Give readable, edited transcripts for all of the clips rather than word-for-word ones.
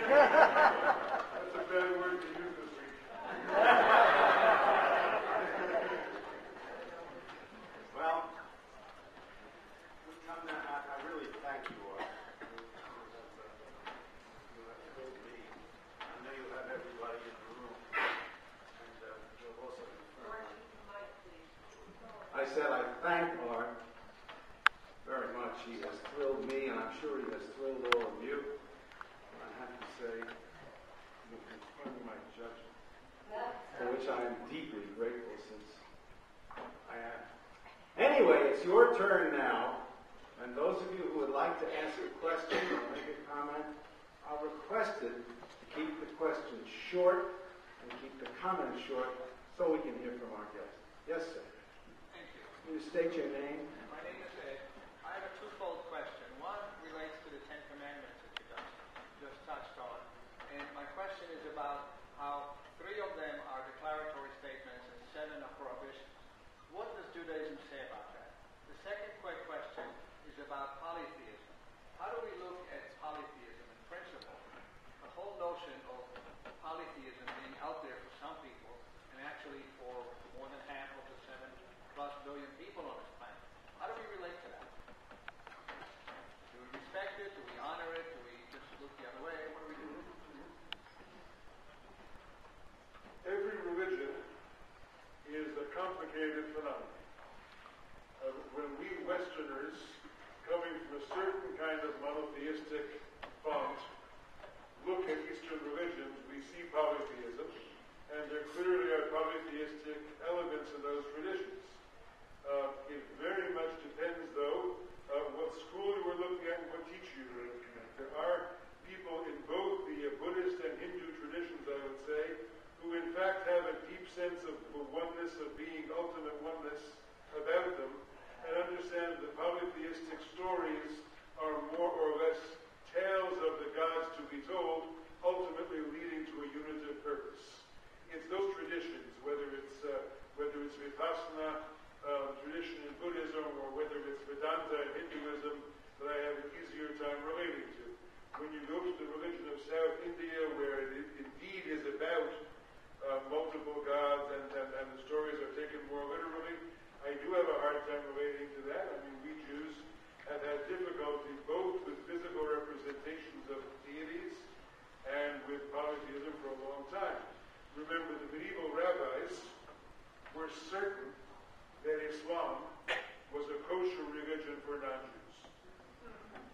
That's a bad word to use this week. Well, I really thank you all. You have told me. I know you have everybody in the room. And you'll also confirm. I said I thank Art very much. He has thrilled me, and I'm sure he has thrilled all of you. I have to say, you confirmed my judgment, for which I am deeply grateful since I am. Anyway, it's your turn now, and those of you who would like to ask a question or make a comment, are requested to keep the questions short and keep the comments short so we can hear from our guests. Yes, sir. Thank you. Will you state your name? My name is Ed. I have a twofold question. One relates to the Ten Commandments that you just touched on. And my question is about how 3 of them are declaratory statements and 7 are prohibitions. What does Judaism say about that? The second quick question is about polytheism. How do we look at polytheism in principle? The whole notion of polytheism being out there for some people and actually for more than half of the 7+ billion people on this planet. How do we relate to that? Do we respect it? Do we honor it? Do we just look the other way? What do we do? Every religion is a complicated phenomenon. When we Westerners, coming from a certain kind of monotheistic font, look at Eastern religions, we see polytheism, and there clearly are polytheistic elements in those traditions. It very much depends, though, what school you were looking at and what teacher you were looking at. There are people in both the Buddhist and Hindu traditions, I would say, who in fact have a deep sense of oneness, of being ultimate oneness about them, and understand the polytheistic stories are more or less tales of the gods to be told, ultimately leading to a unitive purpose. It's those traditions, whether it's Vipassana tradition in Buddhism or whether it's Vedanta in Hinduism, that I have an easier time relating to. When you go to the religion of South India, where it indeed is about multiple gods and the stories are taken more literally, I do have a hard time relating to that. I mean, we Jews have had difficulty both with physical representations of deities and with polytheism for a long time. Remember, the medieval rabbis were certain that Islam was a kosher religion for non-Jews.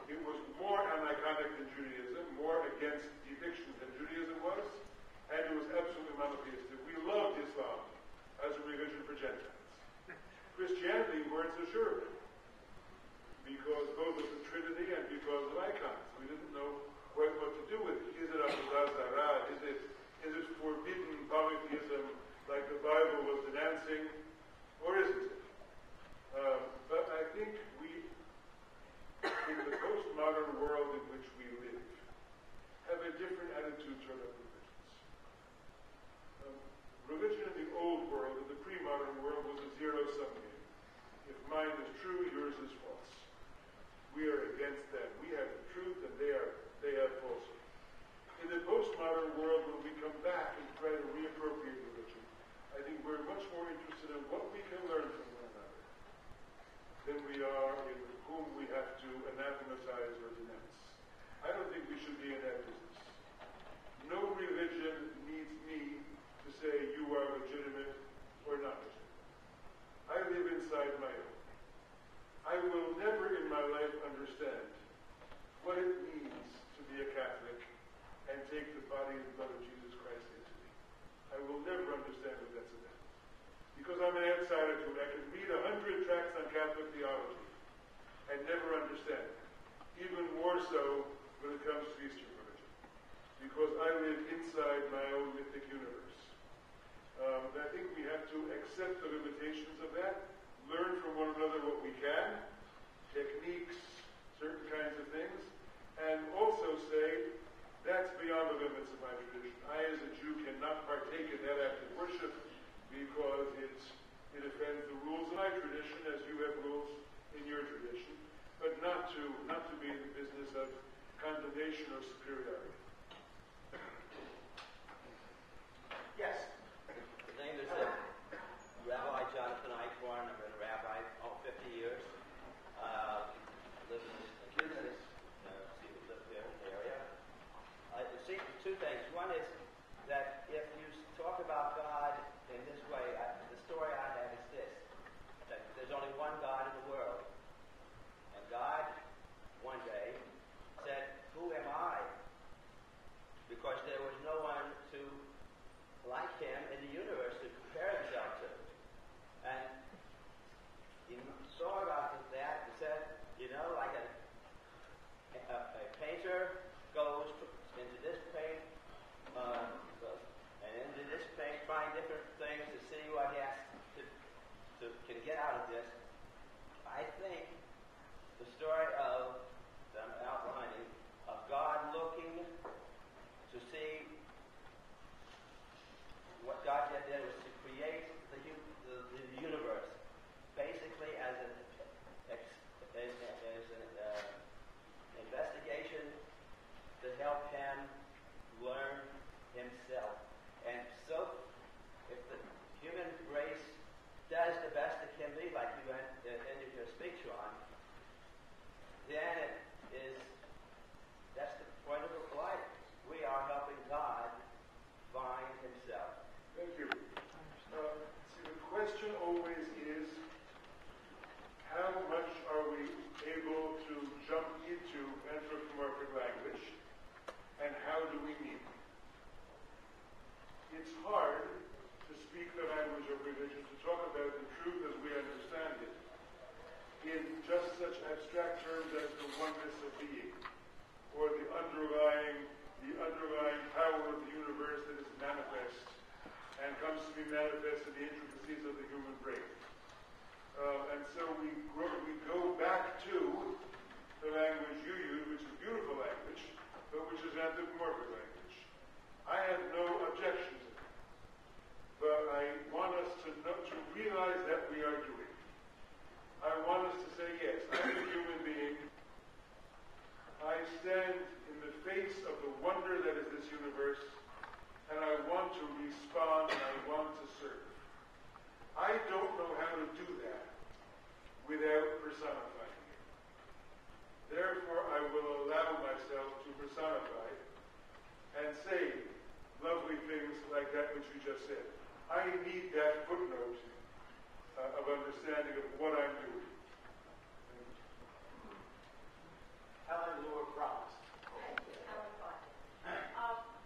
It was more aniconic than Judaism, more against evictions than Judaism was, and it was absolutely monotheistic. We loved Islam as a religion for Gentiles. Christianity, we weren't so sure of it, because both of the Trinity and because of icons. We didn't know quite what to do with it. Is it Avodah Zarah? Is it forbidden polytheism like the Bible was denouncing, or isn't it? But I think we, in the postmodern world in which we live, have a different attitude toward our religions. Religion in the old world, in the pre-modern world, was a zero-sum game. If mine is true, yours is false. We are against them. We have the truth, and they have falsehood. In the postmodern world, when we come back and try to reappropriate religion, I think we're much more interested in what we can learn from one another than we are in whom we have to anathematize or denounce. I don't think we should be in that business. No religion needs me to say you are legitimate or not legitimate. I live inside my own. I will never in my life understand what it means to be a Catholic and take the body and blood of Jesus Christ into me. I will never understand what that's about. Because I'm an outsider to it. I can read 100 tracts on Catholic theology and never understand it. Even more so when it comes to Eastern religion. Because I live inside my own mythic universe. I think we have to accept the limitations of that, learn from one another what we can, techniques, certain kinds of things, and also say, that's beyond the limits of my tradition. I, as a Jew, cannot partake in that act of worship because it offends the rules of my tradition, as you have rules in your tradition, but not to be in the business of condemnation or superiority. One is that if you talk about God in this way, the story I have is this, that there's only one God in the world. And God, one day, said, "Who am I?" Because there was no one like him in the universe to compare himself to. And he saw about that and said, like a painter goes into this paint and into this paint, trying different things to see what he has can get out of this. I think the story that I'm outlining of God looking to see what God did there was to create the universe, basically as an investigation to help him learn himself. And so, if the human race does the best it can be, like you ended your speech on, then that's the point of life. We are helping God find himself. Thank you. See, the question always is, how much are we able to jump into anthropomorphic language, and how do we mean it? It's hard to speak the language of religion, to talk about the truth as we understand it, in just such abstract terms as the oneness of being, or the underlying power of the universe that is manifest and comes to be manifest in the intricacies of the human brain. And so we go back to the language you use, which is beautiful language, but which is anthropomorphic language. I have no objection to it, but I want us to realize that we are doing. I want us to say, yes, I'm a human being. I stand in the face of the wonder that is this universe, and I want to respond, and I want to serve. I don't know how to do that without personifying it. Therefore, I will allow myself to personify and say lovely things like that which you just said. I need that footnote of understanding of what I'm doing. Helen Lord Ross. Helen Fine.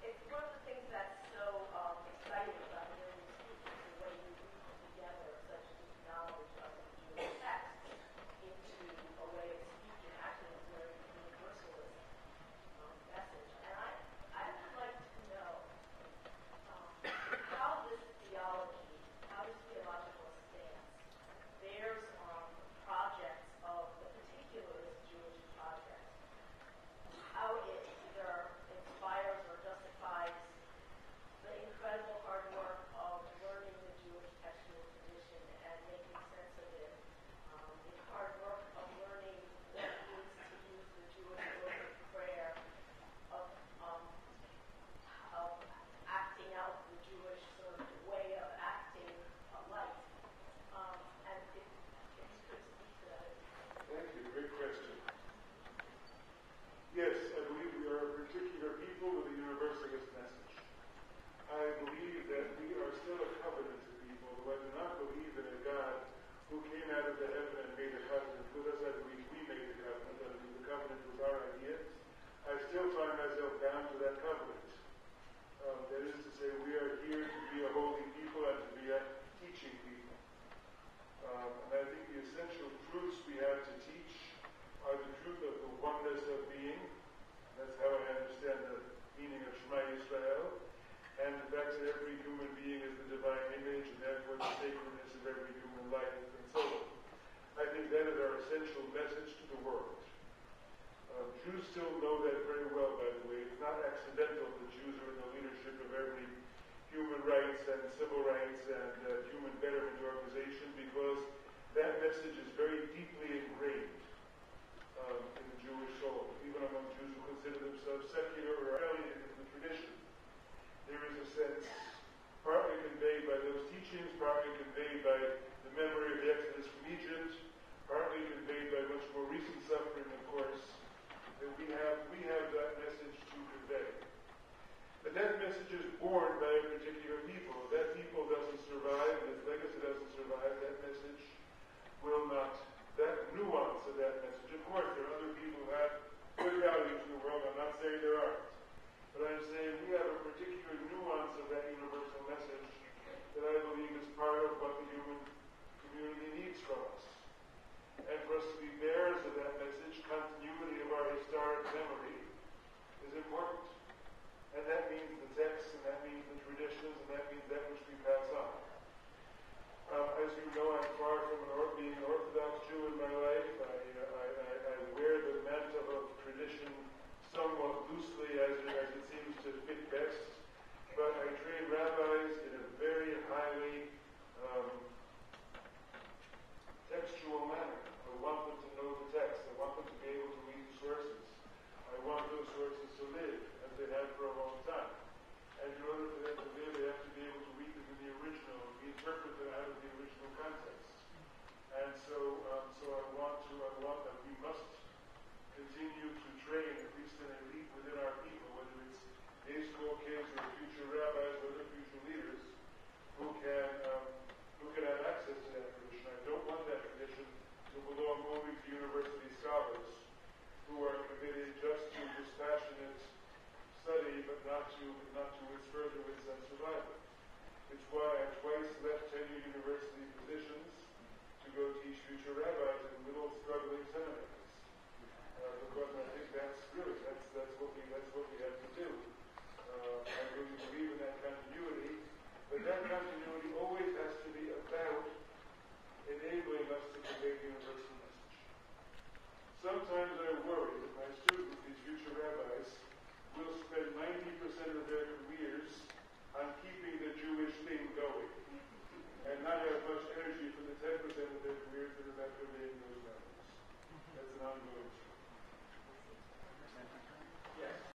It's one of the things that's so exciting about hearing you speak is the way you weave together such deep knowledge of the Jewish text into a way of speaking. Actually, it's a very universalist message. And I would like to know how this theology, how this theological stance bears on projects of the particularist Jewish projects. How it either inspires or justifies the incredible hard work of learning the Jewish textual tradition and making sense of it. The hard work of learning what it means to use the Jewish word of prayer, of acting out the Jewish sort of way of acting life. And if you could speak to that. Thank you. Great question. Yes, I believe we are a particular people with a universalist message. I believe that we are still a covenanted people, though I do not believe in a God who came out of the heaven and made a covenant with us. I believe we made the covenant. I believe the covenant was our idea. I still find myself bound to that covenant. That is to say, we are here to be a holy people and to be a teaching people. And I think the essential truths we have to teach are the truth of the oneness of being. That's how I understand the meaning of Shema Yisrael. And the fact that every human being is the divine image, and therefore the sacredness of every human life, and so on. I think that is our essential message to the world. Jews still know that very well, by the way. It's not accidental that Jews are in the leadership of every human rights and civil rights and human betterment organization, because that message is very deeply ingrained in the Jewish soul, even among Jews who consider themselves secular or alien in the tradition. There is a sense, partly conveyed by those teachings, partly conveyed by the memory of the Exodus from Egypt, partly conveyed by much more recent suffering, of course, that we have that message to convey. But that message born by a particular people. If that people doesn't survive, and its legacy doesn't survive, that message will not, that nuance of that message. Of course, there are other people who have good values in the world. I'm not saying there aren't. But I'm saying we have a particular nuance of that universal message that I believe is part of what the human community needs from us. And for us to be bearers of that message, continuity of our historic memory is important. And that means the texts, and that means the traditions, and that means that which we pass on. As you know, I'm far from being an Orthodox Jew in my life. I wear the mantle of tradition somewhat loosely as it seems to fit best. But I train rabbis in a very highly textual manner. I want them to know the text. I want them to be able to read the sources. I want those sources to live as they have for a long time. And in order for them to live, they have to be able to read them in the original, and be interpreted out of the original context. And so we must continue to train at least an elite within our people, whether it's day school kids or future rabbis or other future leaders, who can have access to that tradition. I don't want that tradition to belong only to university scholars who are committed just to dispassionate study, but not to its furtherance and survival. It's why I twice left tenured university positions to go teach future rabbis in little struggling seminaries.